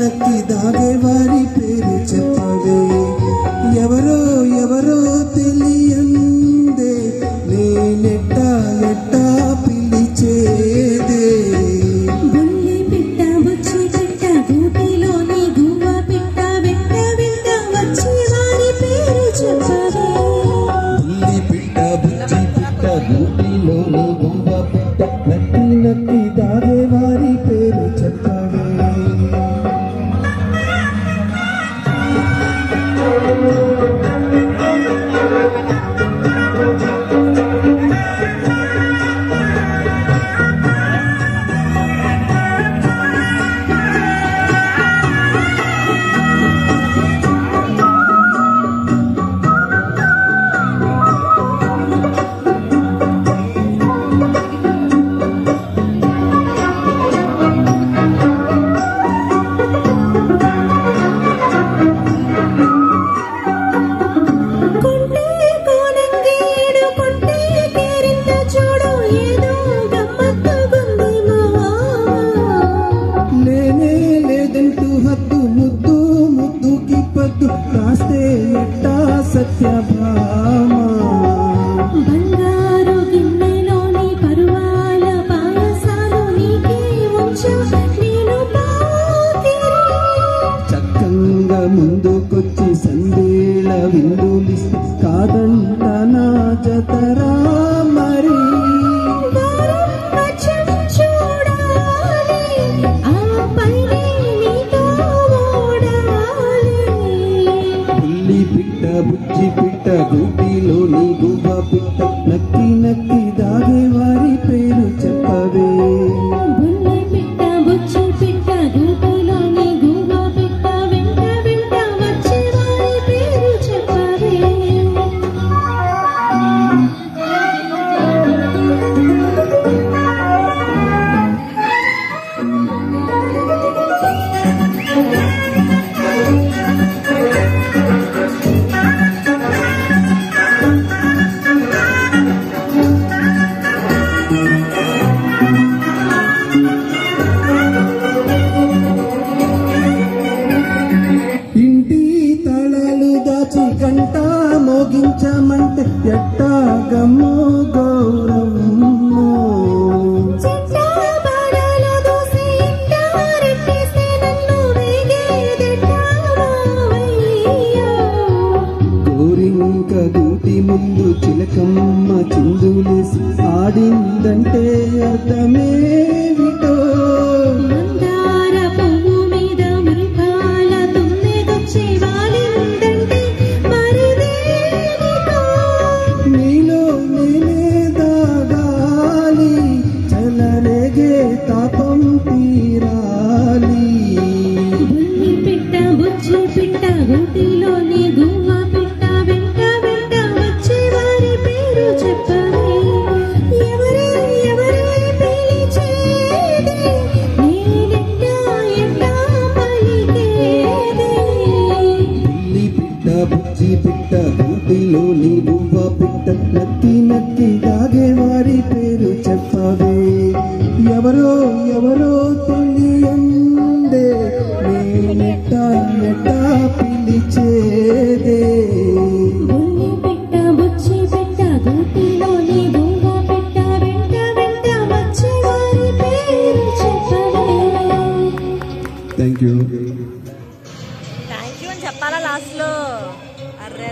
నక్కి దాగేవారి పేరు చెప్పవే. ఎవరో ఎవరో తెలియందే నేనెట్టా ఎట్టా పిలిచేదే. బుల్లి పిట్ట బుచ్చి పిట్ట గూటిలోని గువ్వ పిట్ట వెంట వెంట వచ్చి వారి పేరు చెప్పవే. బుల్లి పిట్ట బుచ్చి పిట్ట గూటిలోని గువ్వ పిట్ట నక్కి నక్కి దాగేవారి పేరు చెప్పవే. సత్యభామ బంగారు గిన్నెలోని పరువాల పాయసాలు నీకే ఉంచా నేను పాతిరి. చక్కంగా ముందుకొచ్చి సందేళ విందులిస్తే కాదంట నా జతరా మరి. బుజ్జి పిట్ట గూటిలోని గువ్వ పిట్ట నక్కి నక్కి దాగేవారి పేరు చెప్పవే. బుల్లి పిట్ట బుచ్చి పిట్ట గూటిలోని గువ్వ పిట్ట వెంట వెంట వచ్చే వారి పేరు చెప్పవే. గంట మోగించమంటే ఎట్టాగమ్మో గౌరమ్మో. గోరింక గూటి ముందు చిలకమ్మ చిందులేసి ఆడిందంటే అర్థమేమిటో. తాపం తీరాలి. బుల్లి పిట్ట బుచ్చి పిట్ట గూటిలోని గువ్వ పిట్ట వెంట వెంట వచ్చే వారి పేరు చెప్పవే. ఎవరే ఎవరే పిలిచేది నేనెట్టా ఎట్టా పలికేది. బుల్లి పిట్ట బుచ్చి పిట్ట గూటిలోని గువ్వ పిట్ట నక్కి నక్కి దాగేవారి పేరు చెప్పవే. ఎవరో ఎవరో తెలియందే నేనెట్టా ఎట్టా పిలిచేదే. బుల్లి పిట్ట బుచ్చి పిట్ట గూటిలోని గువ్వ పిట్ట వెంట వెంట వచ్చే వారి పేరు చెప్పవే. థ్యాంక్ యూ అని చెప్పాలా లాస్ట్లో. అర్రే